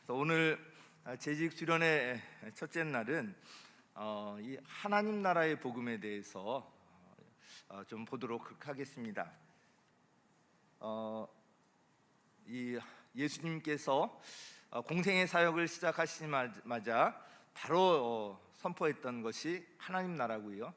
그래서 오늘 재직 수련의 첫째 날은 이 하나님 나라의 복음에 대해서 좀 보도록 하겠습니다. 이 예수님께서 공생의 사역을 시작하시자마자 바로 선포했던 것이 하나님 나라고요.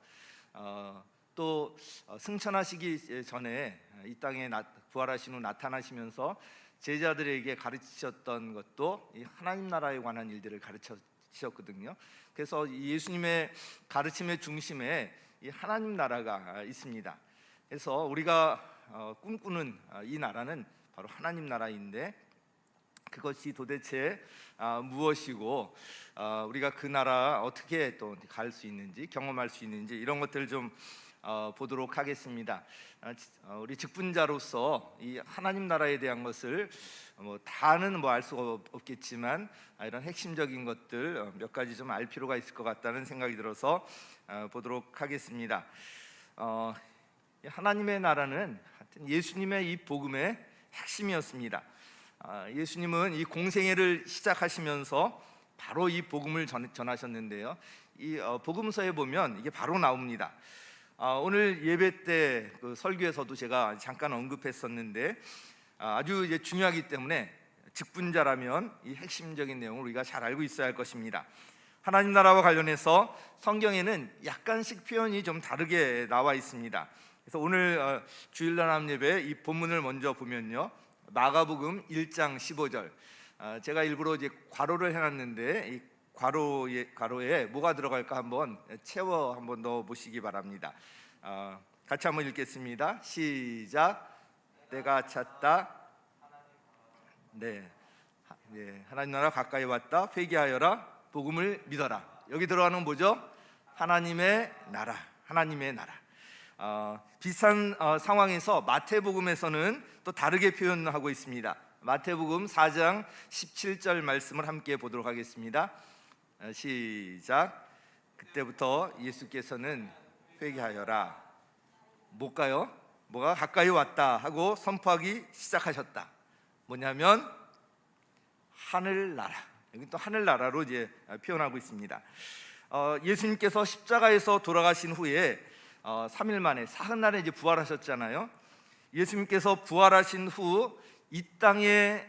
또 승천하시기 전에 이 땅에 부활하신 후 나타나시면서 제자들에게 가르치셨던 것도 이 하나님 나라에 관한 일들을 가르치셨거든요. 그래서 예수님의 가르침의 중심에 이 하나님 나라가 있습니다. 그래서 우리가 꿈꾸는 이 나라는 바로 하나님 나라인데, 그것이 도대체 무엇이고 우리가 그 나라 어떻게 또 갈 수 있는지, 경험할 수 있는지, 이런 것들을 좀 보도록 하겠습니다. 우리 직분자로서 이 하나님 나라에 대한 것을 다는 알 수가 없겠지만 이런 핵심적인 것들 몇 가지 좀 알 필요가 있을 것 같다는 생각이 들어서 보도록 하겠습니다. 하나님의 나라는 예수님의 이 복음의 핵심이었습니다. 예수님은 이 공생애를 시작하시면서 바로 이 복음을 전하셨는데요. 이 복음서에 보면 이게 바로 나옵니다. 오늘 예배 때 그 설교에서도 제가 잠깐 언급했었는데 아주 이제 중요하기 때문에 직분자라면 이 핵심적인 내용을 우리가 잘 알고 있어야 할 것입니다. 하나님 나라와 관련해서 성경에는 약간씩 표현이 좀 다르게 나와 있습니다. 그래서 오늘 주일날 함 예배 이 본문을 먼저 보면요, 마가복음 1장 15절. 제가 일부러 이제 괄호를 해놨는데 이 괄호에 뭐가 들어갈까 한번 한번 넣어 보시기 바랍니다. 같이 한번 읽겠습니다. 시작. 때가 찼다. 네, 하나님 나라 가까이 왔다. 회개하여라. 복음을 믿어라. 여기 들어가는 건 뭐죠? 하나님의 나라. 하나님의 나라. 비슷한 상황에서 마태복음에서는 또 다르게 표현하고 있습니다. 마태복음 4장 17절 말씀을 함께 보도록 하겠습니다. 시작. 그때부터 예수께서는 회개하여라. 뭘까요? 뭐가 가까이 왔다 하고 선포하기 시작하셨다. 뭐냐면 하늘나라. 여기 또 하늘나라로 이제 표현하고 있습니다. 예수님께서 십자가에서 돌아가신 후에 3일 만에 사흘날에 이제 부활하셨잖아요. 예수님께서 부활하신 후 이 땅에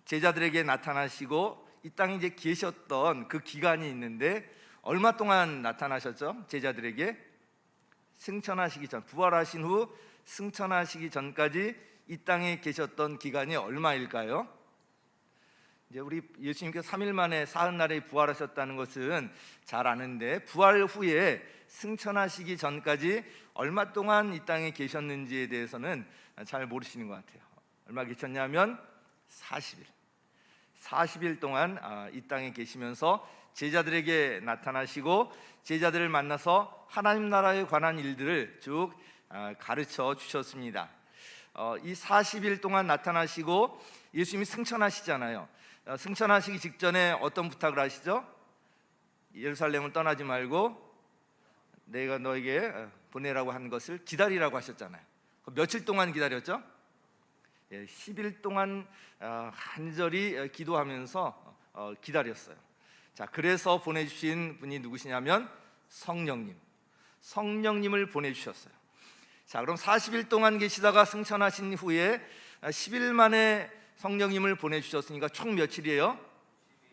제자들에게 나타나시고 이 땅에 이제 계셨던 그 기간이 있는데, 얼마 동안 나타나셨죠? 제자들에게 승천하시기 전, 부활하신 후 승천하시기 전까지 이 땅에 계셨던 기간이 얼마일까요? 이제 우리 예수님께서 3일 만에 사흘날에 부활하셨다는 것은 잘 아는데, 부활 후에 승천하시기 전까지 얼마 동안 이 땅에 계셨는지에 대해서는 잘 모르시는 것 같아요. 얼마 계셨냐면 40일 동안 이 땅에 계시면서 제자들에게 나타나시고 제자들을 만나서 하나님 나라에 관한 일들을 쭉 가르쳐 주셨습니다. 이 40일 동안 나타나시고 예수님이 승천하시잖아요. 승천하시기 직전에 어떤 부탁을 하시죠? 예루살렘을 떠나지 말고 내가 너에게 보내라고 한 것을 기다리라고 하셨잖아요. 며칠 동안 기다렸죠? 10일 동안 간절히 기도하면서 기다렸어요. 자, 그래서 보내주신 분이 누구시냐면 성령님을 보내주셨어요. 자, 그럼 40일 동안 계시다가 승천하신 후에 10일 만에 성령님을 보내주셨으니까 총 며칠이에요?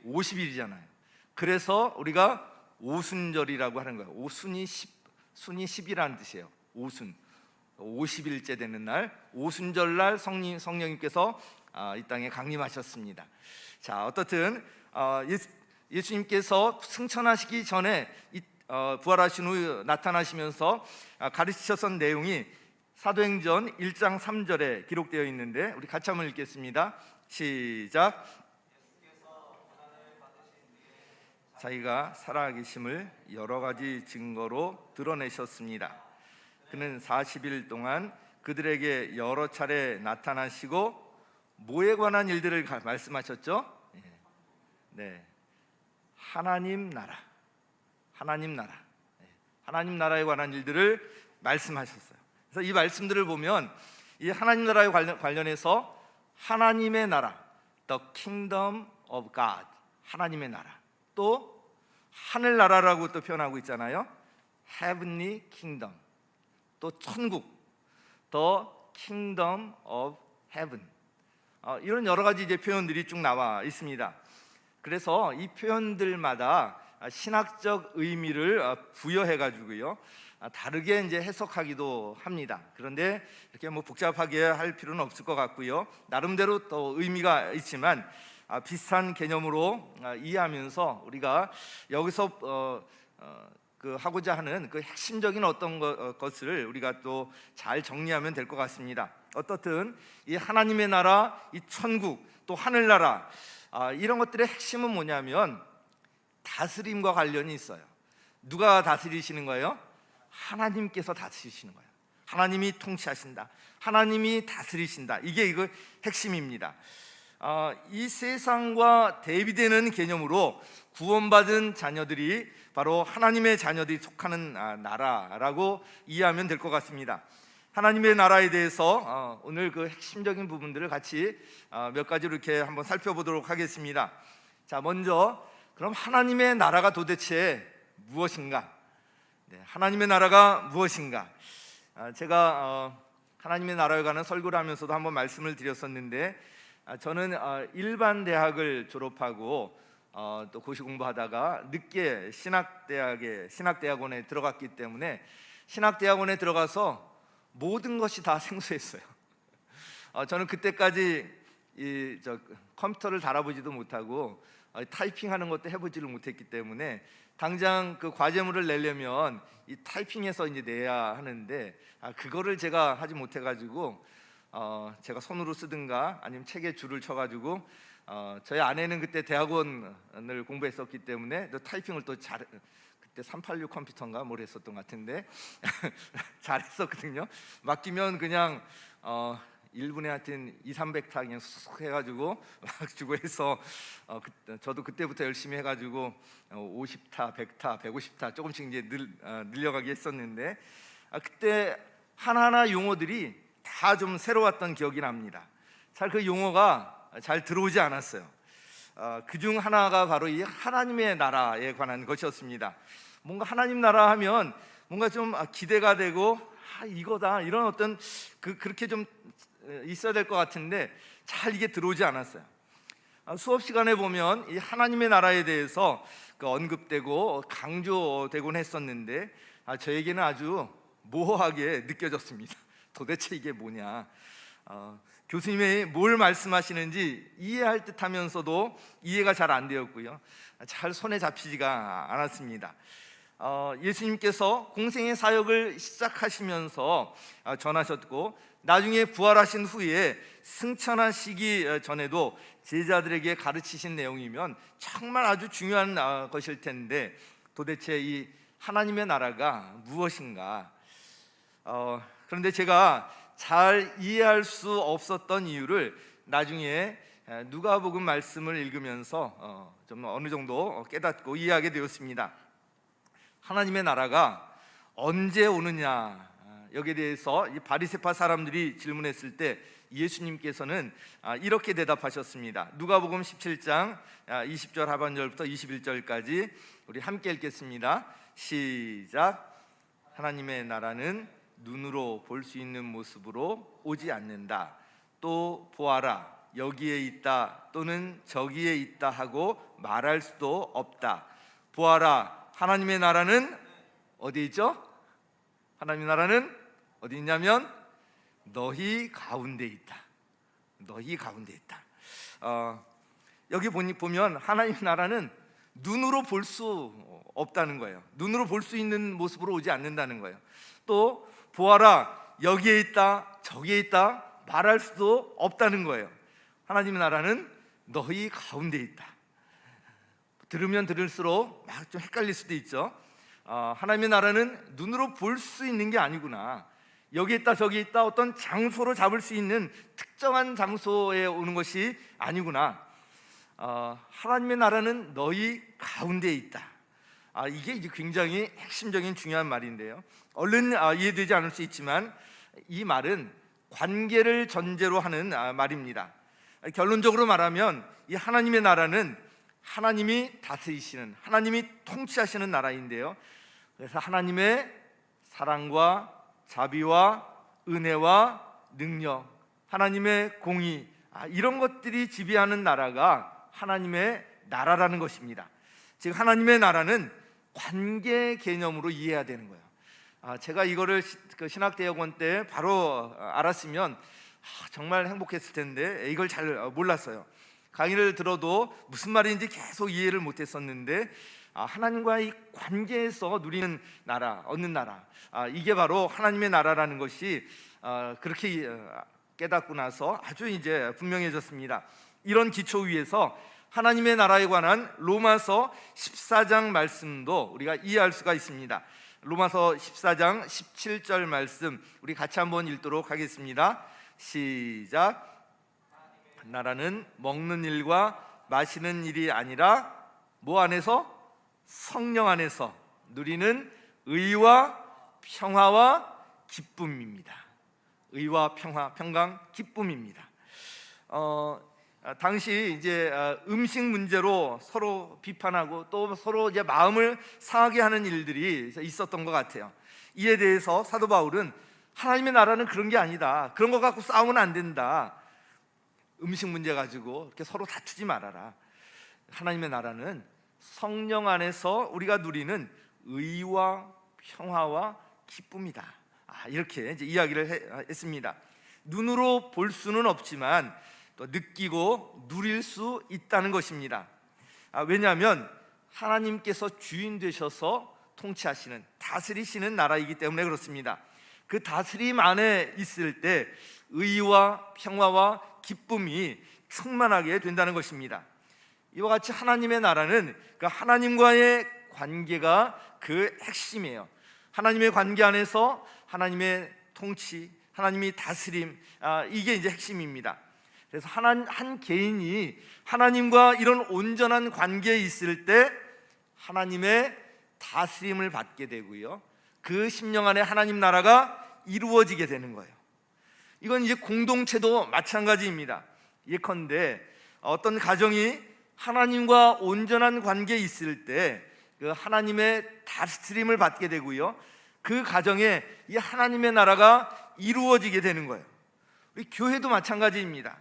50일이잖아요. 그래서 우리가 오순절이라고 하는 거예요. 오순이 10이라는 뜻이에요. 오순, 50일째 되는 날, 오순절날 성령님께서 이 땅에 강림하셨습니다. 자, 어떻든 예수님께서 승천하시기 전에 부활하신 후 나타나시면서 가르치셨던 내용이 사도행전 1장 3절에 기록되어 있는데, 우리 같이 한번 읽겠습니다. 시작. 자기가 살아계심을 여러 가지 증거로 드러내셨습니다. 그는 40일 동안 그들에게 여러 차례 나타나시고 뭐에 관한 일들을 말씀하셨죠? 네, 하나님 나라에 관한 일들을 말씀하셨어요. 그래서 이 말씀들을 보면 이 하나님 나라에 관련해서 하나님의 나라, The Kingdom of God, 하나님의 나라. 또 하늘나라라고 또 표현하고 있잖아요. Heavenly Kingdom, 또 천국, The Kingdom of Heaven. 이런 여러 가지 이제 표현들이 쭉 나와 있습니다. 그래서 이 표현들마다 신학적 의미를 부여해 가지고요, 다르게 이제 해석하기도 합니다. 그런데 이렇게 뭐 복잡하게 할 필요는 없을 것 같고요. 나름대로 또 의미가 있지만 비슷한 개념으로 이해하면서 우리가 여기서 그 하고자 하는 그 핵심적인 어떤 것을 우리가 또 잘 정리하면 될 것 같습니다. 어떻든 이 하나님의 나라, 이 천국, 또 하늘나라, 이런 것들의 핵심은 뭐냐면 다스림과 관련이 있어요. 누가 다스리시는 거예요? 하나님께서 다스리시는 거예요. 하나님이 통치하신다, 하나님이 다스리신다. 이게 이거 핵심입니다. 이 세상과 대비되는 개념으로 구원받은 자녀들이 바로 하나님의 자녀들이 속하는 나라라고 이해하면 될 것 같습니다. 하나님의 나라에 대해서 오늘 그 핵심적인 부분들을 같이 몇 가지로 이렇게 한번 살펴보도록 하겠습니다. 자, 먼저 그럼 하나님의 나라가 도대체 무엇인가? 네, 하나님의 나라가 무엇인가? 제가 하나님의 나라에 관한 설교를 하면서도 한번 말씀을 드렸었는데, 저는 일반 대학을 졸업하고 또 고시 공부하다가 늦게 신학대학원에 들어갔기 때문에 신학대학원에 들어가서 모든 것이 다 생소했어요. 저는 그때까지 컴퓨터를 달아보지도 못하고 타이핑하는 것도 해보지를 못했기 때문에 당장 그 과제물을 내려면 이 타이핑해서 이제 내야 하는데, 그거를 제가 하지 못해가지고 제가 손으로 쓰든가 아니면 책에 줄을 쳐가지고, 저희 아내는 그때 대학원을 공부했었기 때문에 또 타이핑을 또 그때 386 컴퓨터인가 뭘 했었던 것 같은데 잘했었거든요. 맡기면 그냥 1분에 하여튼 200~300타 그냥 쑥 해가지고 막 주고 해서 저도 그때부터 열심히 해가지고 50타, 100타, 150타 조금씩 이제 늘려가게 했었는데, 그때 하나하나 용어들이 다 좀 새로웠던 기억이 납니다. 잘 그 용어가 잘 들어오지 않았어요. 그중 하나가 바로 이 하나님의 나라에 관한 것이었습니다. 뭔가 하나님 나라 하면 뭔가 좀 기대가 되고 이거다, 이런 어떤 그렇게 좀 있어야 될 것 같은데 잘 이게 들어오지 않았어요. 수업 시간에 보면 이 하나님의 나라에 대해서 언급되고 강조되곤 했었는데, 저에게는 아주 모호하게 느껴졌습니다. 도대체 이게 뭐냐? 교수님이 뭘 말씀하시는지 이해할 듯 하면서도 이해가 잘 안 되었고요, 잘 손에 잡히지가 않았습니다. 예수님께서 공생의 사역을 시작하시면서 전하셨고, 나중에 부활하신 후에 승천하시기 전에도 제자들에게 가르치신 내용이면 정말 아주 중요한 것일 텐데, 도대체 이 하나님의 나라가 무엇인가? 그런데 제가 잘 이해할 수 없었던 이유를 나중에 누가복음 말씀을 읽으면서 좀 어느 정도 깨닫고 이해하게 되었습니다. 하나님의 나라가 언제 오느냐, 여기에 대해서 이 바리새파 사람들이 질문했을 때 예수님께서는 이렇게 대답하셨습니다. 누가복음 17장 20절 하반절부터 21절까지 우리 함께 읽겠습니다. 시작. 하나님의 나라는 눈으로 볼 수 있는 모습으로 오지 않는다. 또 보아라, 여기에 있다 또는 저기에 있다 하고 말할 수도 없다. 보아라, 하나님의 나라는 어디 있죠? 하나님의 나라는 어디 있냐면 너희 가운데 있다. 너희 가운데 있다. 여기 보면 하나님의 나라는 눈으로 볼 수 없다는 거예요. 눈으로 볼 수 있는 모습으로 오지 않는다는 거예요. 또 보아라, 여기에 있다 저기에 있다 말할 수도 없다는 거예요. 하나님의 나라는 너희 가운데 있다. 들으면 들을수록 막 좀 헷갈릴 수도 있죠. 하나님의 나라는 눈으로 볼 수 있는 게 아니구나, 여기 있다 저기 있다 어떤 장소로 잡을 수 있는 특정한 장소에 오는 것이 아니구나. 하나님의 나라는 너희 가운데 있다. 이게 이제 굉장히 핵심적인 중요한 말인데요, 얼른 이해되지 않을 수 있지만 이 말은 관계를 전제로 하는 말입니다. 결론적으로 말하면 이 하나님의 나라는 하나님이 다스리시는, 하나님이 통치하시는 나라인데요, 그래서 하나님의 사랑과 자비와 은혜와 능력, 하나님의 공의, 이런 것들이 지배하는 나라가 하나님의 나라라는 것입니다. 즉 하나님의 나라는 관계 개념으로 이해해야 되는 거예요. 제가 이거를 신학대학원 때 바로 알았으면 정말 행복했을 텐데 이걸 잘 몰랐어요. 강의를 들어도 무슨 말인지 계속 이해를 못했었는데 하나님과의 관계에서 누리는 나라, 얻는 나라, 이게 바로 하나님의 나라라는 것이 그렇게 깨닫고 나서 아주 이제 분명해졌습니다. 이런 기초 위에서 하나님의 나라에 관한 로마서 14장 말씀도 우리가 이해할 수가 있습니다. 로마서 14장 17절 말씀 우리 같이 한번 읽도록 하겠습니다. 시작. 나라는 먹는 일과 마시는 일이 아니라 뭐 안에서? 성령 안에서 누리는 의와 평화와 기쁨입니다. 의와 평화, 평강, 기쁨입니다. 당시 이제 음식 문제로 서로 비판하고 또 서로 이제 마음을 상하게 하는 일들이 있었던 것 같아요. 이에 대해서 사도 바울은 하나님의 나라는 그런 게 아니다. 그런 거 갖고 싸우면 안 된다. 음식 문제 가지고 이렇게 서로 다투지 말아라. 하나님의 나라는 성령 안에서 우리가 누리는 의와 평화와 기쁨이다. 이렇게 이제 이야기를 했습니다. 눈으로 볼 수는 없지만 또 느끼고 누릴 수 있다는 것입니다. 왜냐하면 하나님께서 주인 되셔서 통치하시는, 다스리시는 나라이기 때문에 그렇습니다. 그 다스림 안에 있을 때 의와 평화와 기쁨이 충만하게 된다는 것입니다. 이와 같이 하나님의 나라는 그 하나님과의 관계가 그 핵심이에요. 하나님의 관계 안에서 하나님의 통치, 하나님이 다스림, 이게 이제 핵심입니다. 그래서 한 개인이 하나님과 이런 온전한 관계에 있을 때 하나님의 다스림을 받게 되고요, 그 심령 안에 하나님 나라가 이루어지게 되는 거예요. 이건 이제 공동체도 마찬가지입니다. 예컨대 어떤 가정이 하나님과 온전한 관계에 있을 때 그 하나님의 다스림을 받게 되고요, 그 가정에 이 하나님의 나라가 이루어지게 되는 거예요. 우리 교회도 마찬가지입니다.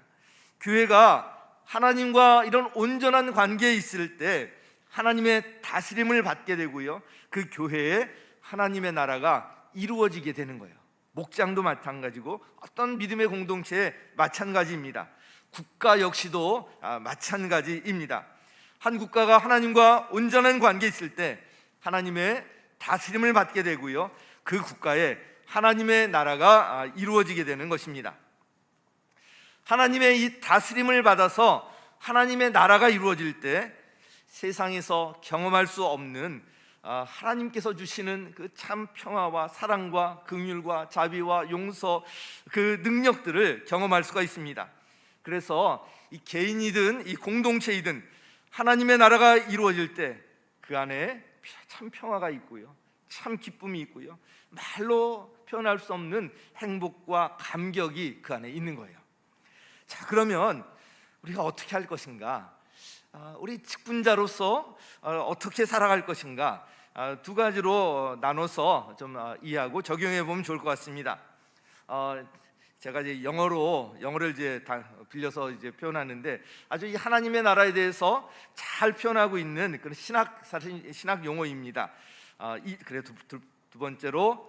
교회가 하나님과 이런 온전한 관계에 있을 때 하나님의 다스림을 받게 되고요, 그 교회에 하나님의 나라가 이루어지게 되는 거예요. 목장도 마찬가지고 어떤 믿음의 공동체에 마찬가지입니다. 국가 역시도 마찬가지입니다. 한 국가가 하나님과 온전한 관계에 있을 때 하나님의 다스림을 받게 되고요, 그 국가에 하나님의 나라가 이루어지게 되는 것입니다. 하나님의 이 다스림을 받아서 하나님의 나라가 이루어질 때 세상에서 경험할 수 없는 하나님께서 주시는 그 참 평화와 사랑과 긍휼과 자비와 용서, 그 능력들을 경험할 수가 있습니다. 그래서 이 개인이든 이 공동체이든 하나님의 나라가 이루어질 때 그 안에 참 평화가 있고요, 참 기쁨이 있고요, 말로 표현할 수 없는 행복과 감격이 그 안에 있는 거예요. 자, 그러면 우리가 어떻게 할 것인가? 우리 직분자로서 어떻게 살아갈 것인가? 두 가지로 나눠서 좀 이해하고 적용해 보면 좋을 것 같습니다. 제가 이제 영어를 이제 다 빌려서 이제 표현하는데 아주 이 하나님의 나라에 대해서 잘 표현하고 있는 그런 신학 용어입니다. 그래 두 번째로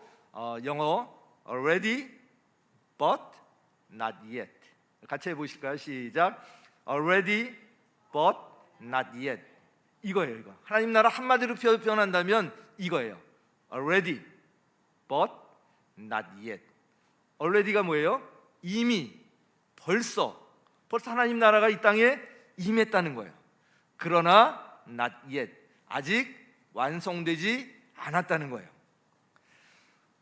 영어 already but not yet. 같이 해보실까요? 시작. already but not yet. 이거예요. 이거 하나님 나라 한마디로 표현한다면 이거예요. already but not yet. already가 뭐예요? 이미, 벌써 하나님 나라가 이 땅에 임했다는 거예요. 그러나 not yet, 아직 완성되지 않았다는 거예요.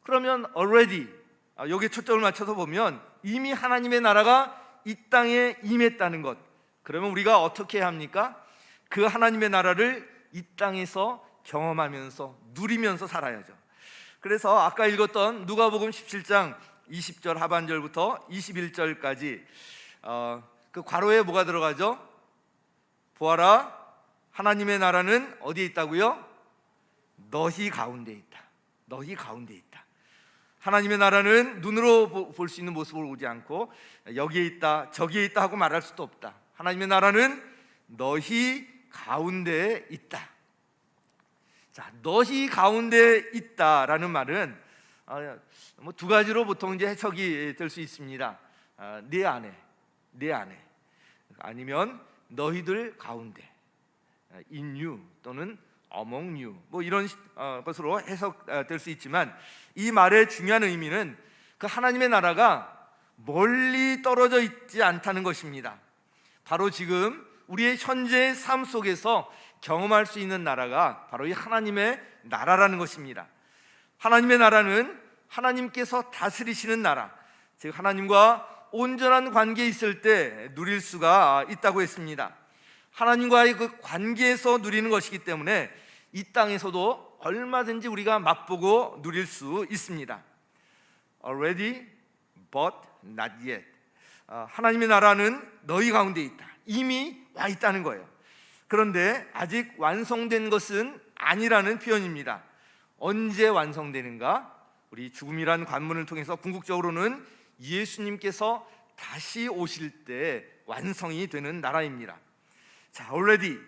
그러면 already, 여기에 초점을 맞춰서 보면 이미 하나님의 나라가 이 땅에 임했다는 것. 그러면 우리가 어떻게 해야 합니까? 그 하나님의 나라를 이 땅에서 경험하면서 누리면서 살아야죠. 그래서 아까 읽었던 누가복음 17장 20절 하반절부터 21절까지 그 그 괄호에 뭐가 들어가죠? 보아라, 하나님의 나라는 어디에 있다고요? 너희 가운데 있다. 너희 가운데 있다. 하나님의 나라는 눈으로 볼 수 있는 모습으로 오지 않고 여기에 있다, 저기에 있다 하고 말할 수도 없다. 하나님의 나라는 너희 가운데에 있다. 자, 너희 가운데 있다라는 말은 두 가지로 보통 이제 해석이 될 수 있습니다. 내 안에, 내 안에, 아니면 너희들 가운데, in you 또는 among you, 뭐 이런 것으로 해석될 수 있지만, 이 말의 중요한 의미는 그 하나님의 나라가 멀리 떨어져 있지 않다는 것입니다. 바로 지금 우리의 현재의 삶 속에서 경험할 수 있는 나라가 바로 이 하나님의 나라라는 것입니다. 하나님의 나라는 하나님께서 다스리시는 나라, 즉 하나님과 온전한 관계에 있을 때 누릴 수가 있다고 했습니다. 하나님과의 그 관계에서 누리는 것이기 때문에 이 땅에서도 얼마든지 우리가 맛보고 누릴 수 있습니다. Already but not yet. 하나님의 나라는 너희 가운데 있다. 이미 와 있다는 거예요. 그런데 아직 완성된 것은 아니라는 표현입니다. 언제 완성되는가? 우리 죽음이란 관문을 통해서 궁극적으로는 예수님께서 다시 오실 때 완성이 되는 나라입니다. 자, already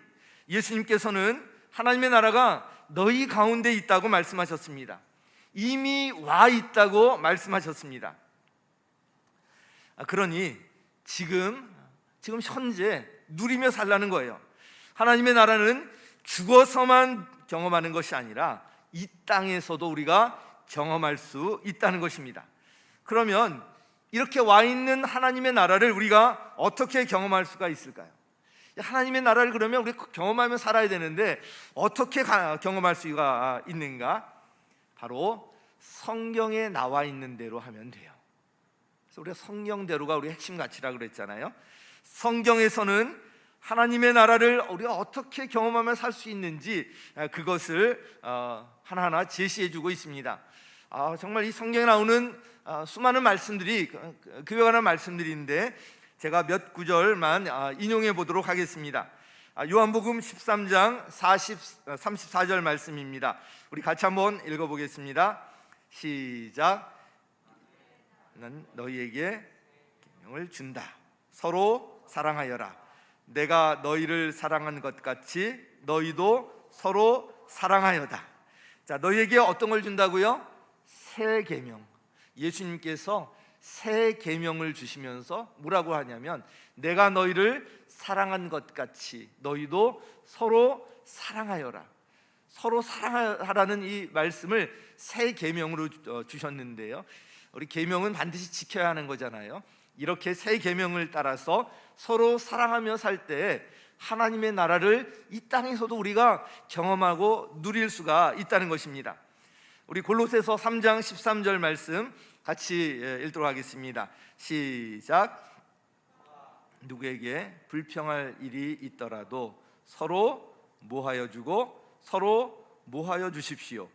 예수님께서는 하나님의 나라가 너희 가운데 있다고 말씀하셨습니다. 이미 와 있다고 말씀하셨습니다. 그러니 지금 현재 누리며 살라는 거예요. 하나님의 나라는 죽어서만 경험하는 것이 아니라 이 땅에서도 우리가 경험할 수 있다는 것입니다. 그러면 이렇게 와 있는 하나님의 나라를 우리가 어떻게 경험할 수가 있을까요? 하나님의 나라를 그러면 우리 경험하며 살아야 되는데 어떻게 경험할 수가 있는가? 바로 성경에 나와 있는 대로 하면 돼요. 그래서 우리가 성경대로가 우리 핵심 가치라고 그랬잖아요. 성경에서는 하나님의 나라를 우리가 어떻게 경험하며 살 수 있는지 그것을 하나하나 제시해주고 있습니다. 정말 이 성경에 나오는 수많은 말씀들이 그에 관한 말씀들인데 제가 몇 구절만 인용해 보도록 하겠습니다. 요한복음 13장 34절 말씀입니다. 우리 같이 한번 읽어보겠습니다. 시작. 난 너희에게 계명을 준다. 서로 사랑하여라. 내가 너희를 사랑한 것 같이 너희도 서로 사랑하여다. 자, 너희에게 어떤 걸 준다고요? 새 계명. 예수님께서 새 계명을 주시면서 뭐라고 하냐면 내가 너희를 사랑한 것 같이 너희도 서로 사랑하여라. 서로 사랑하라는 이 말씀을 새 계명으로 주셨는데요. 우리 계명은 반드시 지켜야 하는 거잖아요. 이렇게 새 계명을 따라서 서로 사랑하며 살 때 하나님의 나라를 이 땅에서도 우리가 경험하고 누릴 수가 있다는 것입니다. 우리 골로새서 3장 13절 말씀 같이 읽도록 하겠습니다. 시작. 누구에게 불평할 일이 있더라도 서로 모하여 주고 서로 모하여 주십시오.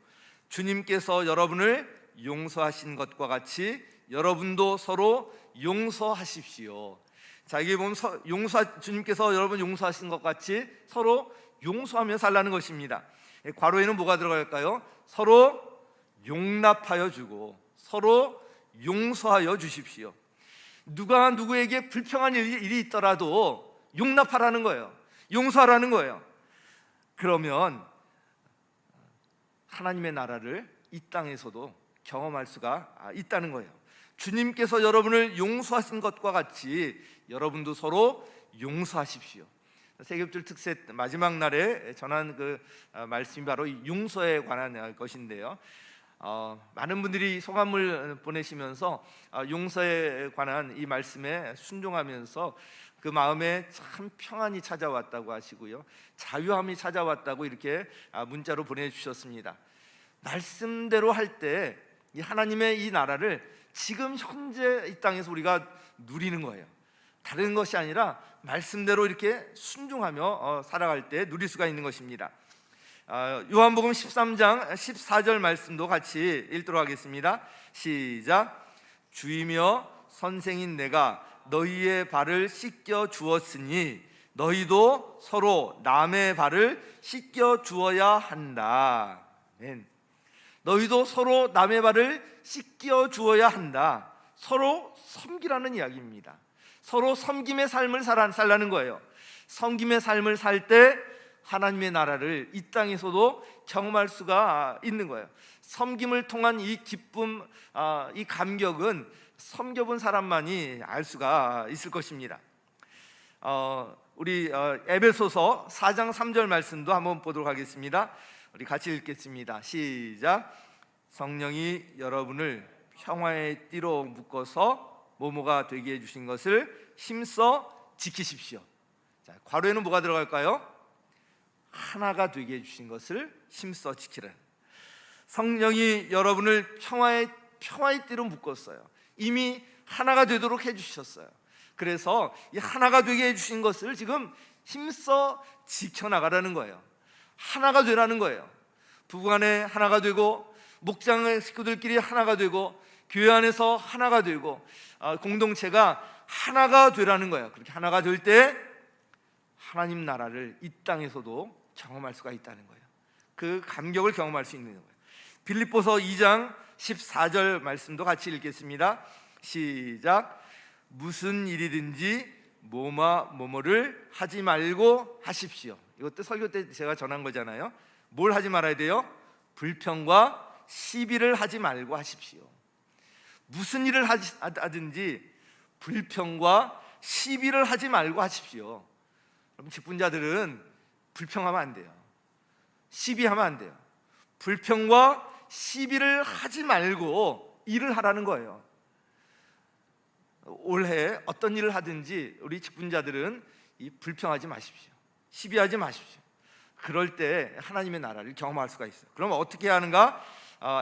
주님께서 여러분을 용서하신 것과 같이 여러분도 서로 용서하십시오. 자, 이게 보면 주님께서 여러분 용서하신 것 같이 서로 용서하며 살라는 것입니다. 괄호에는 뭐가 들어갈까요? 서로 용납하여 주고 서로 용서하여 주십시오. 누가 누구에게 불평한 일이 있더라도 용납하라는 거예요. 용서하라는 거예요. 그러면 하나님의 나라를 이 땅에서도 경험할 수가 있다는 거예요. 주님께서 여러분을 용서하신 것과 같이 여러분도 서로 용서하십시오. 세계급절 특세 마지막 날에 전한 그 말씀이 바로 용서에 관한 것인데요. 많은 분들이 소감을 보내시면서 용서에 관한 이 말씀에 순종하면서 그 마음에 참 평안이 찾아왔다고 하시고요, 자유함이 찾아왔다고 이렇게 문자로 보내주셨습니다. 말씀대로 할 때 이 하나님의 이 나라를 지금 현재 이 땅에서 우리가 누리는 거예요. 다른 것이 아니라 말씀대로 이렇게 순종하며 살아갈 때 누릴 수가 있는 것입니다. 요한복음 13장 14절 말씀도 같이 읽도록 하겠습니다. 시작. 주이며 선생인 내가 너희의 발을 씻겨 주었으니 너희도 서로 남의 발을 씻겨 주어야 한다. 아멘. 너희도 서로 남의 발을 씻겨 주어야 한다. 서로 섬기라는 이야기입니다. 서로 섬김의 삶을 살라는 거예요. 섬김의 삶을 살 때 하나님의 나라를 이 땅에서도 경험할 수가 있는 거예요. 섬김을 통한 이 기쁨, 이 감격은 섬겨본 사람만이 알 수가 있을 것입니다. 우리 에베소서 4장 3절 말씀도 한번 보도록 하겠습니다. 우리 같이 읽겠습니다. 시작. 성령이 여러분을 평화의 띠로 묶어서 뭐뭐가 되게 해주신 것을 힘써 지키십시오. 자, 괄호에는 뭐가 들어갈까요? 하나가 되게 해주신 것을 힘써 지키라. 성령이 여러분을 평화의 띠로 묶었어요. 이미 하나가 되도록 해주셨어요. 그래서 이 하나가 되게 해주신 것을 지금 힘써 지켜나가라는 거예요. 하나가 되라는 거예요. 부부간에 하나가 되고, 목장의 식구들끼리 하나가 되고, 교회 안에서 하나가 되고, 공동체가 하나가 되라는 거예요. 그렇게 하나가 될 때 하나님 나라를 이 땅에서도 경험할 수가 있다는 거예요. 그 감격을 경험할 수 있는 거예요. 빌립보서 2장 14절 말씀도 같이 읽겠습니다. 시작. 무슨 일이든지 뭐뭐를 하지 말고 하십시오. 이것도 설교 때 제가 전한 거잖아요. 뭘 하지 말아야 돼요? 불평과 시비를 하지 말고 하십시오. 무슨 일을 하든지 불평과 시비를 하지 말고 하십시오. 여러분, 직분자들은 불평하면 안 돼요. 시비하면 안 돼요. 불평과 시비를 하지 말고 일을 하라는 거예요. 올해 어떤 일을 하든지 우리 직분자들은 이 불평하지 마십시오. 시비하지 마십시오. 그럴 때 하나님의 나라를 경험할 수가 있어요. 그럼 어떻게 해야 하는가?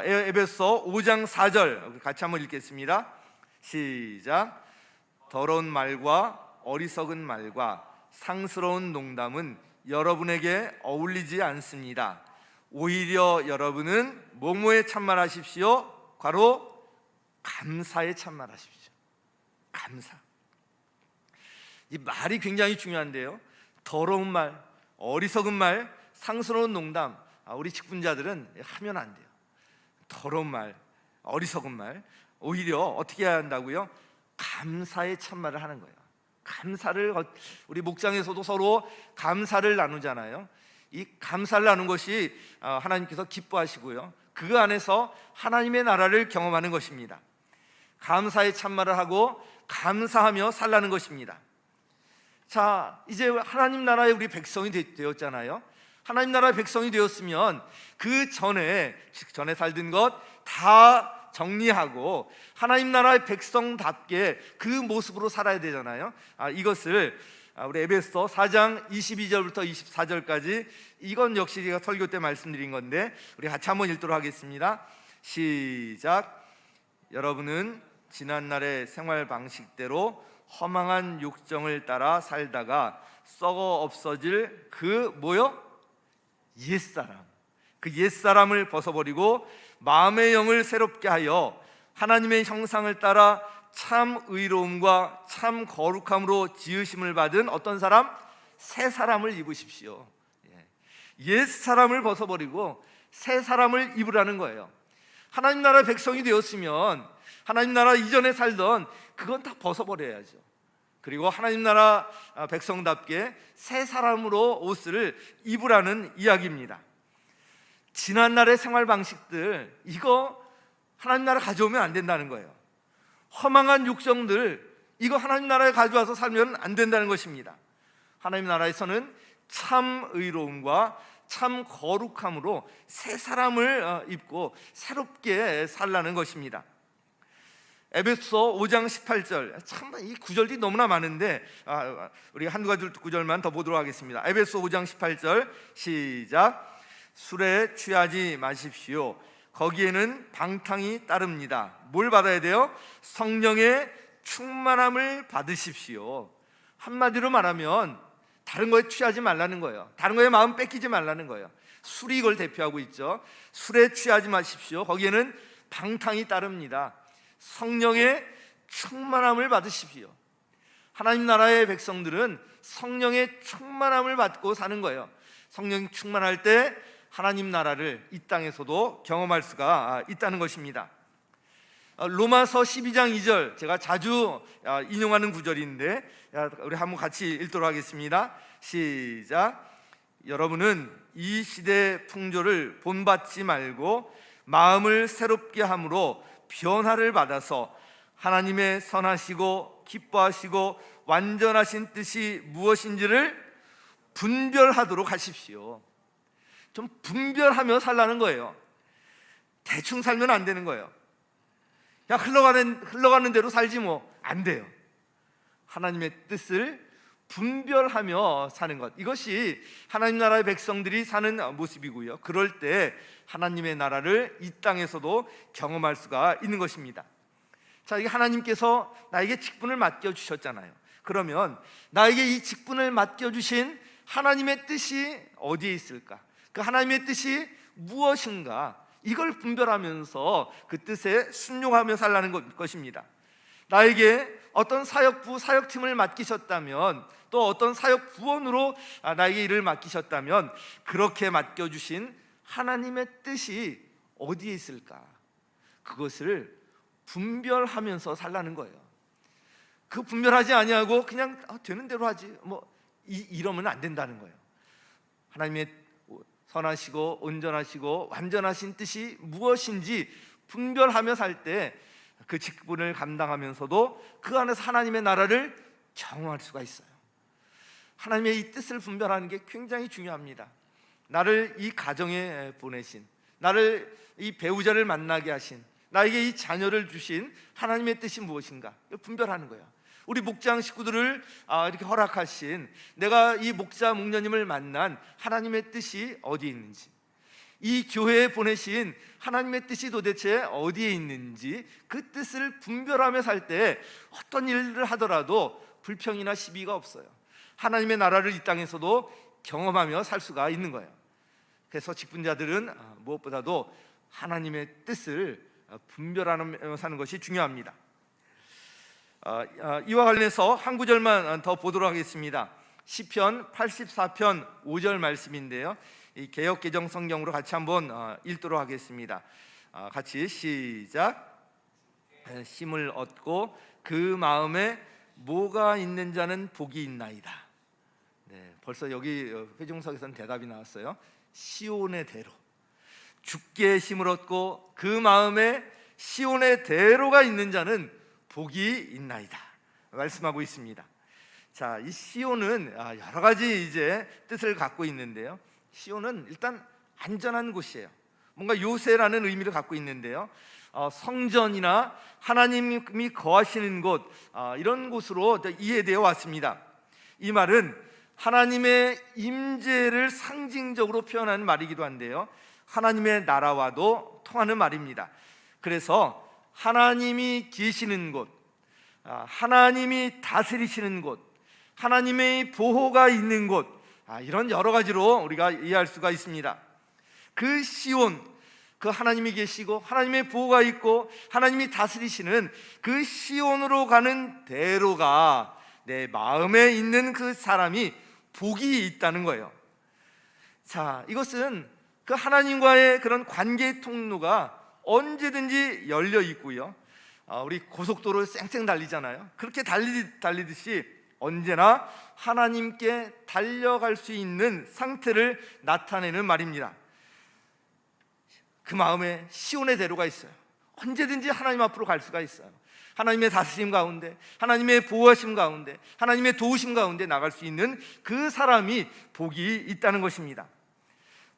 에베소 5장 4절 같이 한번 읽겠습니다. 시작. 더러운 말과 어리석은 말과 상스러운 농담은 여러분에게 어울리지 않습니다. 오히려 여러분은 뭐뭐에 참말하십시오. 괄호 감사에 참말하십시오. 감사. 이 말이 굉장히 중요한데요. 더러운 말, 어리석은 말, 상스러운 농담, 우리 직분자들은 하면 안 돼요. 더러운 말, 어리석은 말, 오히려 어떻게 해야 한다고요? 감사에 참말을 하는 거예요. 감사를, 우리 목장에서도 서로 감사를 나누잖아요. 이 감사를 나누는 것이 하나님께서 기뻐하시고요, 그 안에서 하나님의 나라를 경험하는 것입니다. 감사에 참말을 하고 감사하며 살라는 것입니다. 자, 이제 하나님 나라의 우리 백성이 되었잖아요. 하나님 나라의 백성이 되었으면 그 전에 살던 것 다 정리하고 하나님 나라의 백성답게 그 모습으로 살아야 되잖아요. 이것을 우리 에베소 4장 22절부터 24절까지, 이건 역시 제가 설교 때 말씀드린 건데 우리 같이 한번 읽도록 하겠습니다. 시작. 여러분은 지난날의 생활 방식대로 허망한 욕정을 따라 살다가 썩어 없어질 그 옛사람, 그 옛사람을 벗어버리고 마음의 영을 새롭게 하여 하나님의 형상을 따라 참 의로움과 참 거룩함으로 지으심을 받은 어떤 사람? 새 사람을 입으십시오. 옛 사람을 벗어버리고 새 사람을 입으라는 거예요. 하나님 나라 백성이 되었으면 하나님 나라 이전에 살던 그건 다 벗어버려야죠. 그리고 하나님 나라 백성답게 새 사람으로 옷을 입으라는 이야기입니다. 지난날의 생활 방식들, 이거 하나님 나라 가져오면 안 된다는 거예요. 허망한 욕정들, 이거 하나님 나라에 가져와서 살면 안 된다는 것입니다. 하나님 나라에서는 참 의로움과 참 거룩함으로 새 사람을 입고 새롭게 살라는 것입니다. 에베소 5장 18절, 참 이 구절이 너무나 많은데 우리 한두 가지 구절만 더 보도록 하겠습니다. 에베소 5장 18절 시작. 술에 취하지 마십시오. 거기에는 방탕이 따릅니다. 뭘 받아야 돼요? 성령의 충만함을 받으십시오. 한마디로 말하면 다른 거에 취하지 말라는 거예요. 다른 거에 마음 뺏기지 말라는 거예요. 술이 이걸 대표하고 있죠. 술에 취하지 마십시오. 거기에는 방탕이 따릅니다. 성령의 충만함을 받으십시오. 하나님 나라의 백성들은 성령의 충만함을 받고 사는 거예요. 성령이 충만할 때 하나님 나라를 이 땅에서도 경험할 수가 있다는 것입니다. 로마서 12장 2절, 제가 자주 인용하는 구절인데 우리 한번 같이 읽도록 하겠습니다. 시작. 여러분은 이 시대의 풍조를 본받지 말고 마음을 새롭게 함으로 변화를 받아서 하나님의 선하시고 기뻐하시고 완전하신 뜻이 무엇인지를 분별하도록 하십시오. 좀 분별하며 살라는 거예요. 대충 살면 안 되는 거예요. 그냥 흘러가는 대로 살지 뭐 안 돼요. 하나님의 뜻을 분별하며 사는 것, 이것이 하나님 나라의 백성들이 사는 모습이고요. 그럴 때 하나님의 나라를 이 땅에서도 경험할 수가 있는 것입니다. 자, 이게 하나님께서 나에게 직분을 맡겨주셨잖아요. 그러면 나에게 이 직분을 맡겨주신 하나님의 뜻이 어디에 있을까? 그 하나님의 뜻이 무엇인가? 이걸 분별하면서 그 뜻에 순종하며 살라는 것입니다. 나에게 어떤 사역부, 사역팀을 맡기셨다면, 또 어떤 사역 부원으로 나에게 일을 맡기셨다면 그렇게 맡겨주신 하나님의 뜻이 어디에 있을까? 그것을 분별하면서 살라는 거예요. 그 분별하지 아니하고 그냥 되는 대로 하지 이러면 안 된다는 거예요. 하나님의 선하시고 온전하시고 완전하신 뜻이 무엇인지 분별하며 살 때 그 직분을 감당하면서도 그 안에서 하나님의 나라를 경험할 수가 있어요. 하나님의 이 뜻을 분별하는 게 굉장히 중요합니다. 나를 이 가정에 보내신, 나를 이 배우자를 만나게 하신, 나에게 이 자녀를 주신 하나님의 뜻이 무엇인가 분별하는 거예요. 우리 목장 식구들을 이렇게 허락하신, 내가 이 목자 목녀님을 만난 하나님의 뜻이 어디에 있는지, 이 교회에 보내신 하나님의 뜻이 도대체 어디에 있는지 그 뜻을 분별하며 살 때 어떤 일을 하더라도 불평이나 시비가 없어요. 하나님의 나라를 이 땅에서도 경험하며 살 수가 있는 거예요. 그래서 직분자들은 무엇보다도 하나님의 뜻을 분별하며 사는 것이 중요합니다. 이와 관련해서 한 구절만 더 보도록 하겠습니다. 시편 84편 5절 말씀인데요, 이 개역 개정 성경으로 같이 한번 읽도록 하겠습니다. 같이 시작. 힘을 얻고 그 마음에 뭐가 있는 자는 복이 있나이다. 네, 벌써 여기 회중석에서는 대답이 나왔어요. 시온의 대로, 주께 힘을 얻고 그 마음에 시온의 대로가 있는 자는 복이 있나이다 말씀하고 있습니다. 자, 이 시온은 여러 가지 이제 뜻을 갖고 있는데요, 시온은 일단 안전한 곳이에요. 뭔가 요새라는 의미를 갖고 있는데요, 성전이나 하나님이 거하시는 곳, 이런 곳으로 이해되어 왔습니다. 이 말은 하나님의 임재를 상징적으로 표현하는 말이기도 한데요, 하나님의 나라와도 통하는 말입니다. 그래서 하나님이 계시는 곳, 하나님이 다스리시는 곳, 하나님의 보호가 있는 곳, 이런 여러 가지로 우리가 이해할 수가 있습니다. 그 시온, 그 하나님이 계시고 하나님의 보호가 있고 하나님이 다스리시는 그 시온으로 가는 대로가 내 마음에 있는 그 사람이 복이 있다는 거예요. 자, 이것은 그 하나님과의 그런 관계의 통로가 언제든지 열려 있고요, 우리 고속도로를 쌩쌩 달리잖아요. 그렇게 달리듯이 언제나 하나님께 달려갈 수 있는 상태를 나타내는 말입니다. 그 마음에 시온의 대로가 있어요. 언제든지 하나님 앞으로 갈 수가 있어요. 하나님의 다스림 가운데, 하나님의 보호하심 가운데, 하나님의 도우심 가운데 나갈 수 있는 그 사람이 복이 있다는 것입니다.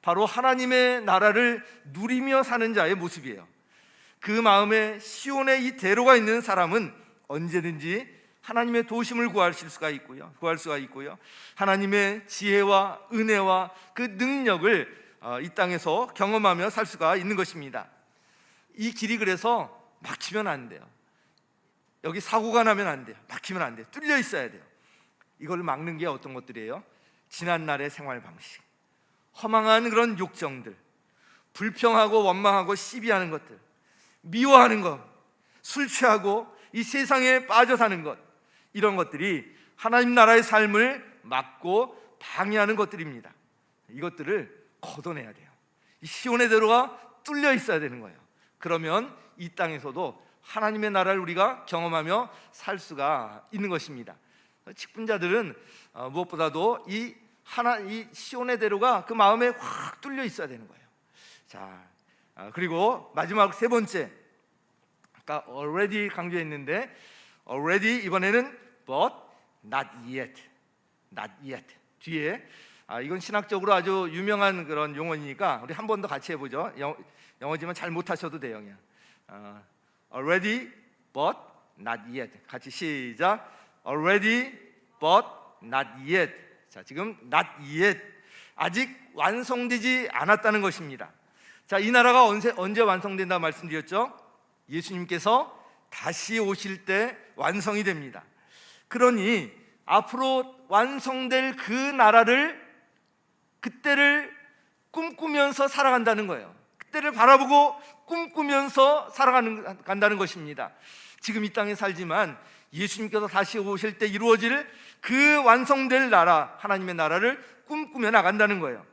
바로 하나님의 나라를 누리며 사는 자의 모습이에요. 그 마음에 시온의 이 대로가 있는 사람은 언제든지 하나님의 도우심을 구할 수가 있고요, 하나님의 지혜와 은혜와 그 능력을 이 땅에서 경험하며 살 수가 있는 것입니다. 이 길이 그래서 막히면 안 돼요. 여기 사고가 나면 안 돼요. 막히면 안 돼요. 뚫려 있어야 돼요. 이걸 막는 게 어떤 것들이에요? 지난날의 생활 방식, 허망한 그런 욕정들, 불평하고 원망하고 시비하는 것들, 미워하는 것, 술 취하고 이 세상에 빠져 사는 것, 이런 것들이 하나님 나라의 삶을 막고 방해하는 것들입니다. 이것들을 걷어내야 돼요. 이 시온의 대로가 뚫려 있어야 되는 거예요. 그러면 이 땅에서도 하나님의 나라를 우리가 경험하며 살 수가 있는 것입니다. 직분자들은 무엇보다도 이 시온의 대로가 그 마음에 확 뚫려 있어야 되는 거예요. 자, 그리고 마지막 세 번째, 아까 already 강조했는데 already 이번에는 but not yet, not yet 뒤에 이건 신학적으로 아주 유명한 그런 용어니까 우리 한 번 더 같이 해보죠. 영어지만 잘 못하셔도 돼요. 그냥 already but not yet 같이 시작. already but not yet. 자, 지금 not yet 아직 완성되지 않았다는 것입니다. 자, 이 나라가 언제 완성된다 말씀드렸죠? 예수님께서 다시 오실 때 완성이 됩니다. 그러니 앞으로 완성될 그 나라를 그때를 꿈꾸면서 살아간다는 거예요. 그때를 바라보고 꿈꾸면서 살아간다는 것입니다. 지금 이 땅에 살지만 예수님께서 다시 오실 때 이루어질 그 완성될 나라, 하나님의 나라를 꿈꾸며 나간다는 거예요.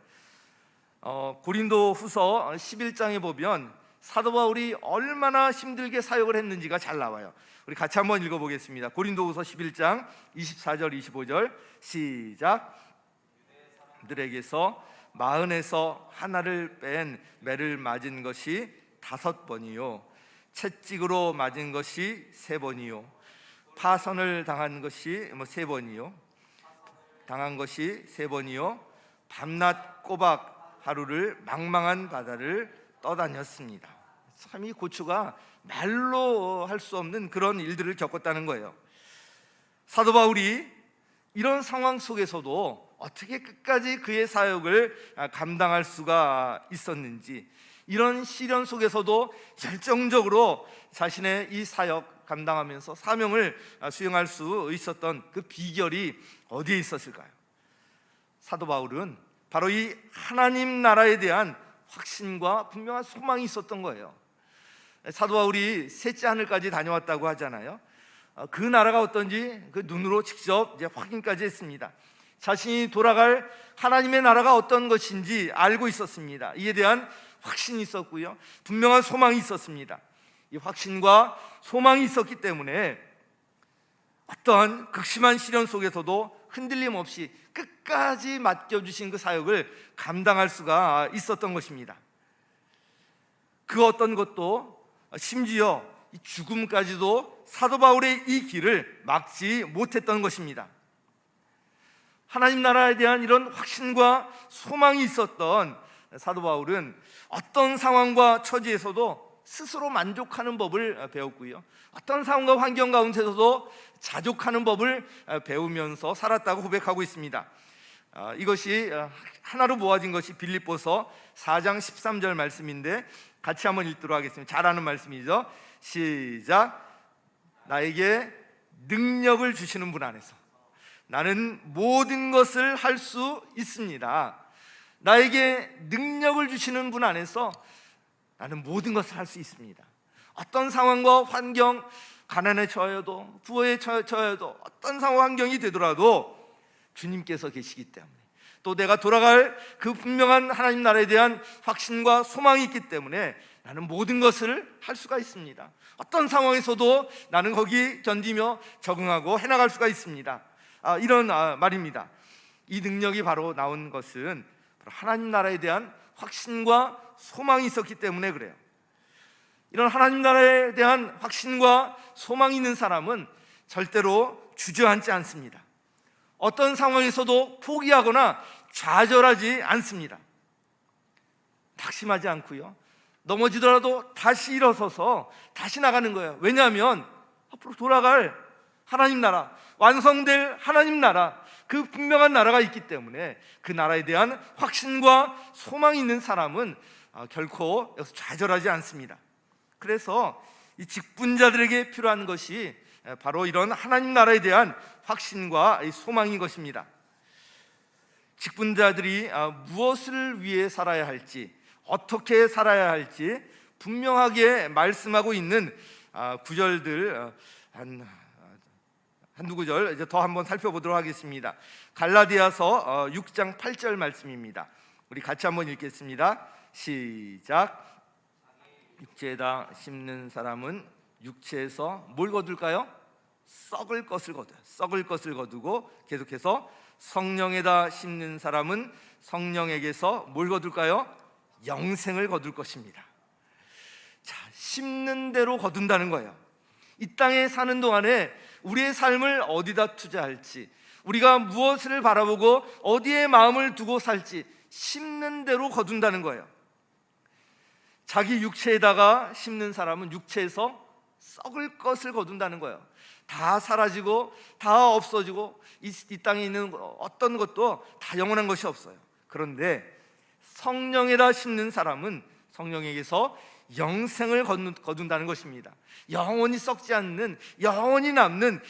고린도 후서 11장에 보면 사도 바울이 얼마나 힘들게 사역을 했는지가 잘 나와요. 우리 같이 한번 읽어보겠습니다. 고린도 후서 11장 24절 25절 시작. 들에게서 마흔에서 하나를 뺀 매를 맞은 것이 5번이요 채찍으로 맞은 것이 3번이요 파선을 당한 것이 3번이요 당한 것이 3번이요 밤낮 꼬박 하루를 망망한 바다를 떠다녔습니다. 참 이 고초가 말로 할 수 없는 그런 일들을 겪었다는 거예요. 사도 바울이 이런 상황 속에서도 어떻게 끝까지 그의 사역을 감당할 수가 있었는지, 이런 시련 속에서도 열정적으로 자신의 이 사역 감당하면서 사명을 수행할 수 있었던 그 비결이 어디에 있었을까요? 사도 바울은 바로 이 하나님 나라에 대한 확신과 분명한 소망이 있었던 거예요. 사도 바울이 셋째 하늘까지 다녀왔다고 하잖아요. 그 나라가 어떤지 그 눈으로 직접 이제 확인까지 했습니다. 자신이 돌아갈 하나님의 나라가 어떤 것인지 알고 있었습니다. 이에 대한 확신이 있었고요, 분명한 소망이 있었습니다. 이 확신과 소망이 있었기 때문에 어떠한 극심한 시련 속에서도 흔들림 없이 끝까지 맡겨주신 그 사역을 감당할 수가 있었던 것입니다. 그 어떤 것도 심지어 죽음까지도 사도 바울의 이 길을 막지 못했던 것입니다. 하나님 나라에 대한 이런 확신과 소망이 있었던 사도 바울은 어떤 상황과 처지에서도 스스로 만족하는 법을 배웠고요, 어떤 상황과 환경 가운데서도 자족하는 법을 배우면서 살았다고 고백하고 있습니다. 이것이 하나로 모아진 것이 빌립보서 4장 13절 말씀인데 같이 한번 읽도록 하겠습니다. 잘 아는 말씀이죠. 시작. 나에게 능력을 주시는 분 안에서 나는 모든 것을 할 수 있습니다. 나에게 능력을 주시는 분 안에서 나는 모든 것을 할 수 있습니다. 어떤 상황과 환경, 가난에 처해도 부어에 처해도 어떤 상황 환경이 되더라도 주님께서 계시기 때문에, 또 내가 돌아갈 그 분명한 하나님 나라에 대한 확신과 소망이 있기 때문에 나는 모든 것을 할 수가 있습니다. 어떤 상황에서도 나는 거기 견디며 적응하고 해나갈 수가 있습니다. 이런 말입니다. 이 능력이 바로 나온 것은 바로 하나님 나라에 대한 확신과 소망이 있었기 때문에 그래요. 이런 하나님 나라에 대한 확신과 소망이 있는 사람은 절대로 주저앉지 않습니다. 어떤 상황에서도 포기하거나 좌절하지 않습니다. 낙심하지 않고요, 넘어지더라도 다시 일어서서 다시 나가는 거예요. 왜냐하면 앞으로 돌아갈 하나님 나라, 완성될 하나님 나라, 그 분명한 나라가 있기 때문에 그 나라에 대한 확신과 소망이 있는 사람은 결코 여기서 좌절하지 않습니다. 그래서 이 직분자들에게 필요한 것이 바로 이런 하나님 나라에 대한 확신과 소망인 것입니다. 직분자들이 무엇을 위해 살아야 할지, 어떻게 살아야 할지 분명하게 말씀하고 있는 구절들 한 한두 구절 이제 더 한번 살펴보도록 하겠습니다. 갈라디아서 6장 8절 말씀입니다. 우리 같이 한번 읽겠습니다. 시작. 육체에다 심는 사람은 육체에서 뭘 거둘까요? 썩을 것을 거둬요. 썩을 것을 거두고 계속해서 성령에다 심는 사람은 성령에게서 뭘 거둘까요? 영생을 거둘 것입니다. 자, 심는 대로 거둔다는 거예요. 이 땅에 사는 동안에 우리의 삶을 어디다 투자할지, 우리가 무엇을 바라보고 어디에 마음을 두고 살지 심는 대로 거둔다는 거예요. 자기 육체에다가 심는 사람은 육체에서 썩을 것을 거둔다는 거예요. 다 사라지고 다 없어지고 이 땅에 있는 어떤 것도 다 영원한 것이 없어요. 그런데 성령에다 심는 사람은 성령에게서 영생을 거둔다는 것입니다. 영원히 썩지 않는, 영원히 남는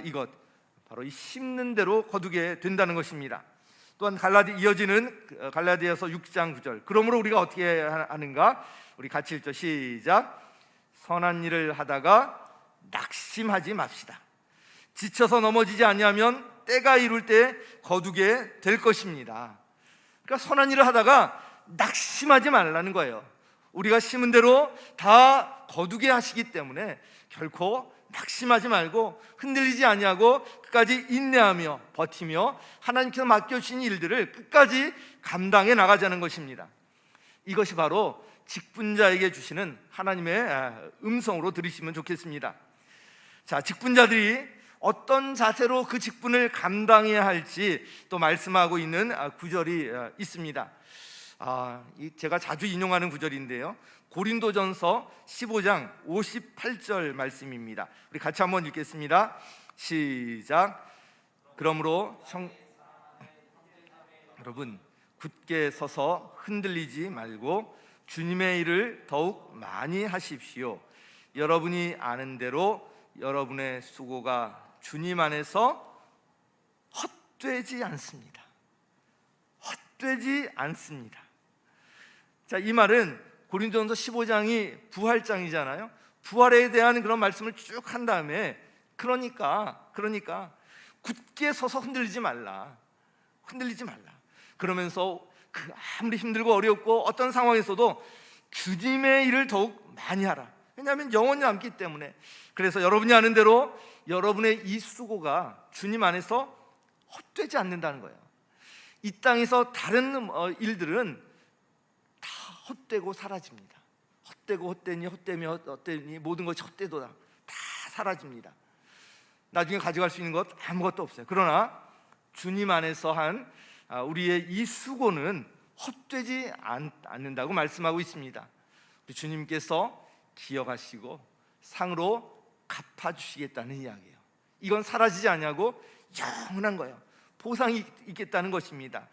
이것, 바로 이 심는 대로 거두게 된다는 것입니다. 또한 이어지는 갈라디아서 6장 9절. 그러므로 우리가 어떻게 하는가? 우리 같이 읽죠. 시작. 선한 일을 하다가 낙심하지 맙시다. 지쳐서 넘어지지 아니하면 때가 이룰 때 거두게 될 것입니다. 그러니까 선한 일을 하다가 낙심하지 말라는 거예요. 우리가 심은 대로 다 거두게 하시기 때문에 결코 낙심하지 말고 흔들리지 아니하고 끝까지 인내하며 버티며 하나님께서 맡겨주신 일들을 끝까지 감당해 나가자는 것입니다. 이것이 바로 직분자에게 주시는 하나님의 음성으로 들으시면 좋겠습니다. 자, 직분자들이 어떤 자세로 그 직분을 감당해야 할지 또 말씀하고 있는 구절이 있습니다. 제가 자주 인용하는 구절인데요, 고린도전서 15장 58절 말씀입니다. 우리 같이 한번 읽겠습니다. 시작. 그러므로 여러분 굳게 서서 흔들리지 말고 주님의 일을 더욱 많이 하십시오. 여러분이 아는 대로 여러분의 수고가 주님 안에서 헛되지 않습니다. 헛되지 않습니다. 자, 이 말은 고린도전서 15장이 부활장이잖아요. 부활에 대한 그런 말씀을 쭉 한 다음에 그러니까 굳게 서서 흔들리지 말라. 그러면서 아무리 힘들고 어렵고 어떤 상황에서도 주님의 일을 더욱 많이 하라. 왜냐하면 영원히 남기 때문에. 그래서 여러분이 아는 대로 여러분의 이 수고가 주님 안에서 헛되지 않는다는 거예요. 이 땅에서 다른 일들은 다 헛되고 사라집니다. 헛되니 모든 것이 헛되도다. 다 사라집니다. 나중에 가져갈 수 있는 것 아무것도 없어요. 그러나 주님 안에서 한 우리의 이 수고는 헛되지 않는다고 말씀하고 있습니다. 주님께서 기억하시고 상으로 갚아주시겠다는 이야기예요. 이건 사라지지 않냐고 영원한 거예요. 보상이 있겠다는 것입니다.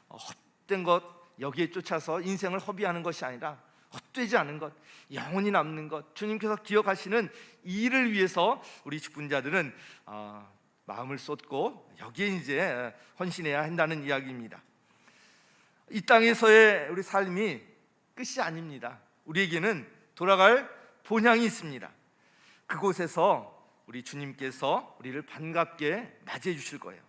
헛된 것 여기에 쫓아서 인생을 허비하는 것이 아니라 헛되지 않은 것, 영원히 남는 것, 주님께서 기억하시는 이 일을 위해서 우리 직분자들은 마음을 쏟고 여기에 이제 헌신해야 한다는 이야기입니다. 이 땅에서의 우리 삶이 끝이 아닙니다. 우리에게는 돌아갈 본향이 있습니다. 그곳에서 우리 주님께서 우리를 반갑게 맞이해 주실 거예요.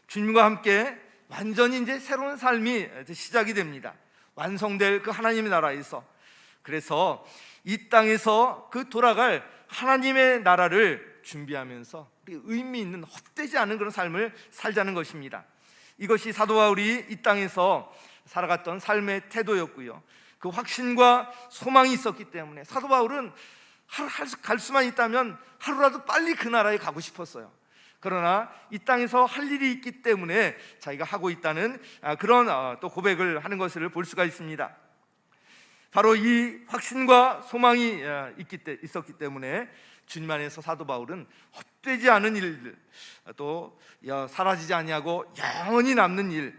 주님과 함께 완전히 이제 새로운 삶이 시작이 됩니다. 완성될 그 하나님의 나라에서. 그래서 이 땅에서 그 돌아갈 하나님의 나라를 준비하면서 의미 있는 헛되지 않은 그런 삶을 살자는 것입니다. 이것이 사도 바울이 이 땅에서 살아갔던 삶의 태도였고요, 그 확신과 소망이 있었기 때문에 사도 바울은 갈 수만 있다면 하루라도 빨리 그 나라에 가고 싶었어요. 그러나 이 땅에서 할 일이 있기 때문에 자기가 하고 있다는 그런 또 고백을 하는 것을 볼 수가 있습니다. 바로 이 확신과 소망이 있었기 때문에 주님 안에서 사도 바울은 헛되지 않은 일들, 또 사라지지 아니하고 영원히 남는 일,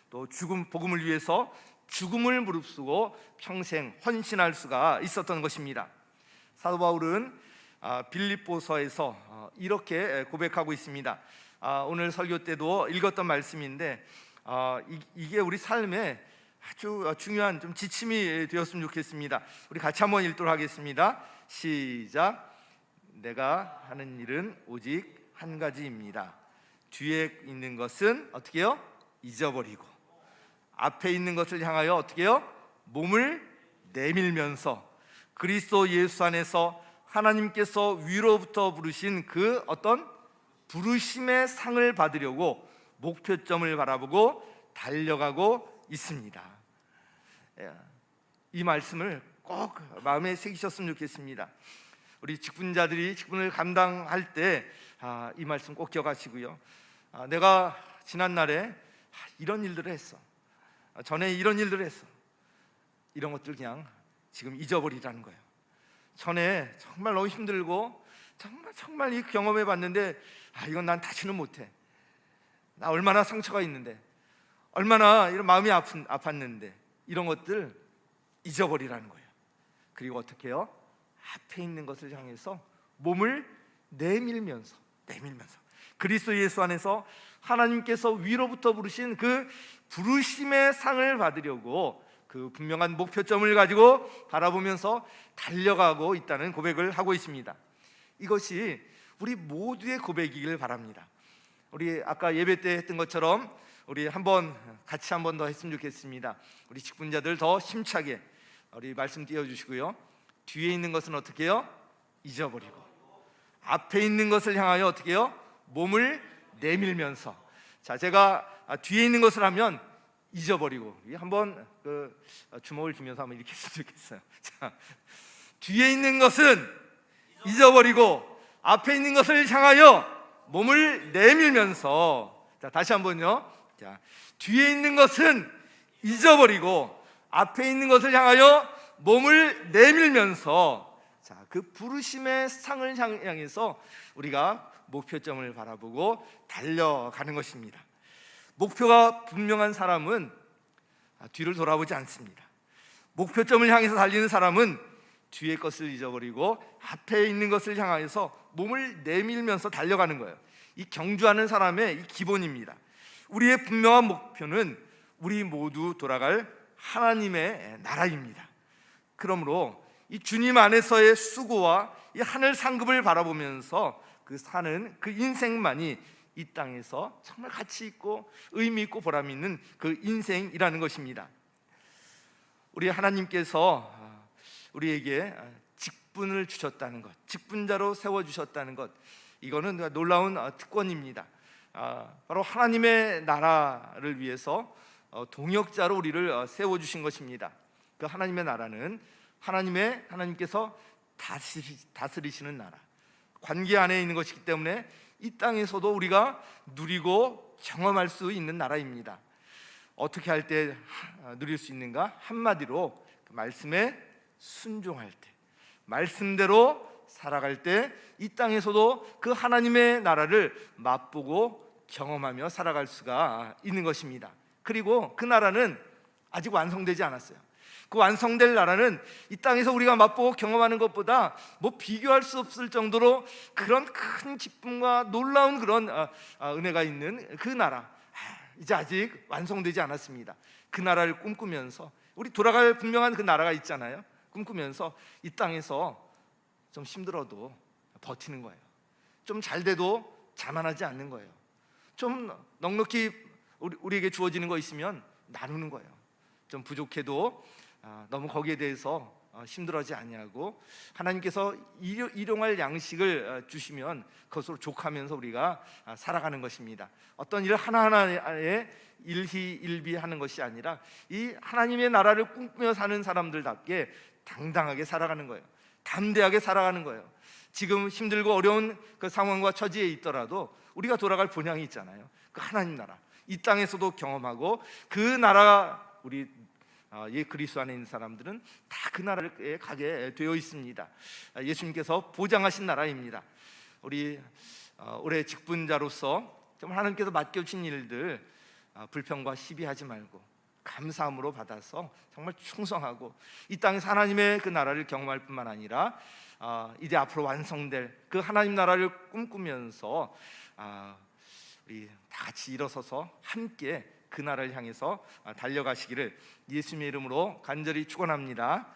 또 복음을 위해서 죽음을 무릅쓰고 평생 헌신할 수가 있었던 것입니다. 사도 바울은 빌립보서에서 이렇게 고백하고 있습니다. 오늘 설교 때도 읽었던 말씀인데 이게 우리 삶에 아주 중요한 좀 지침이 되었으면 좋겠습니다. 우리 같이 한번 읽도록 하겠습니다. 시작. 내가 하는 일은 오직 한 가지입니다. 뒤에 있는 것은 어떻게 해요? 잊어버리고 앞에 있는 것을 향하여 어떻게 해요? 몸을 내밀면서 그리스도 예수 안에서 하나님께서 위로부터 부르신 그 어떤 부르심의 상을 받으려고 목표점을 바라보고 달려가고 있습니다. 이 말씀을 꼭 마음에 새기셨으면 좋겠습니다. 우리 직분자들이 직분을 감당할 때 이 말씀 꼭 기억하시고요. 내가 지난날에 이런 일들을 했어, 전에 이런 일들을 했어, 이런 것들 그냥 지금 잊어버리라는 거예요. 전에 정말 너무 힘들고 정말 이 경험해 봤는데 이건 난 다시는 못해. 나 얼마나 상처가 있는데, 얼마나 이런 마음이 아팠는데, 이런 것들 잊어버리라는 거예요. 그리고 어떻게 해요? 앞에 있는 것을 향해서 몸을 내밀면서 그리스도 예수 안에서 하나님께서 위로부터 부르신 그 부르심의 상을 받으려고 그 분명한 목표점을 가지고 바라보면서 달려가고 있다는 고백을 하고 있습니다. 이것이 우리 모두의 고백이길 바랍니다. 우리 아까 예배 때 했던 것처럼 우리 같이 한 번 더 했으면 좋겠습니다. 우리 직분자들 더 심차게 우리 말씀 띄워주시고요. 뒤에 있는 것은 어떻게 해요? 잊어버리고 앞에 있는 것을 향하여 어떻게 해요? 몸을 내밀면서. 자, 제가 뒤에 있는 것을 하면 잊어버리고 한번 주먹을 쥐면서 한번 이렇게 했으면 좋겠어요. 자, 뒤에 있는 것은 잊어버리고 앞에 있는 것을 향하여 몸을 내밀면서. 자, 다시 한번요. 자, 뒤에 있는 것은 잊어버리고 앞에 있는 것을 향하여 몸을 내밀면서. 자, 그 부르심의 상을 향해서 우리가 목표점을 바라보고 달려가는 것입니다. 목표가 분명한 사람은 뒤를 돌아보지 않습니다. 목표점을 향해서 달리는 사람은 뒤의 것을 잊어버리고 앞에 있는 것을 향해서 몸을 내밀면서 달려가는 거예요. 이 경주하는 사람의 이 기본입니다. 우리의 분명한 목표는 우리 모두 돌아갈 하나님의 나라입니다. 그러므로 이 주님 안에서의 수고와 이 하늘 상급을 바라보면서 사는 그 인생만이 이 땅에서 정말 가치 있고 의미 있고 보람 있는 그 인생이라는 것입니다. 우리 하나님께서 우리에게 직분을 주셨다는 것, 직분자로 세워주셨다는 것, 이거는 놀라운 특권입니다. 바로 하나님의 나라를 위해서 동역자로 우리를 세워주신 것입니다. 그 하나님의 나라는 하나님께서 다스리시는 나라, 관계 안에 있는 것이기 때문에 이 땅에서도 우리가 누리고 경험할 수 있는 나라입니다. 어떻게 할 때 누릴 수 있는가? 한마디로 그 말씀에 순종할 때, 말씀대로 살아갈 때 이 땅에서도 그 하나님의 나라를 맛보고 경험하며 살아갈 수가 있는 것입니다. 그리고 그 나라는 아직 완성되지 않았어요. 그 완성될 나라는 이 땅에서 우리가 맛보고 경험하는 것보다 비교할 수 없을 정도로 그런 큰 기쁨과 놀라운 그런 은혜가 있는 그 나라, 이제 아직 완성되지 않았습니다. 그 나라를 꿈꾸면서 우리 돌아갈 분명한 그 나라가 있잖아요. 꿈꾸면서 이 땅에서 좀 힘들어도 버티는 거예요. 좀 잘 돼도 자만하지 않는 거예요. 좀 넉넉히 우리에게 주어지는 거 있으면 나누는 거예요. 좀 부족해도 너무 거기에 대해서 힘들어하지 아니하고 하나님께서 일용할 양식을 주시면 그것으로 족하면서 우리가 살아가는 것입니다. 어떤 일 하나하나에 일희일비하는 것이 아니라 이 하나님의 나라를 꿈꾸며 사는 사람들답게 당당하게 살아가는 거예요. 담대하게 살아가는 거예요. 지금 힘들고 어려운 그 상황과 처지에 있더라도 우리가 돌아갈 본향이 있잖아요. 그 하나님 나라, 이 땅에서도 경험하고 그 나라, 우리 그리스도 안에 있는 사람들은 다 그 나라에 가게 되어 있습니다. 예수님께서 보장하신 나라입니다. 우리 올해 직분자로서 정말 하나님께서 맡겨주신 일들 불평과 시비하지 말고 감사함으로 받아서 정말 충성하고 이 땅에서 하나님의 그 나라를 경험할 뿐만 아니라 이제 앞으로 완성될 그 하나님 나라를 꿈꾸면서 우리 다 같이 일어서서 함께 그 나라를 향해서 달려가시기를 예수님의 이름으로 간절히 축원합니다.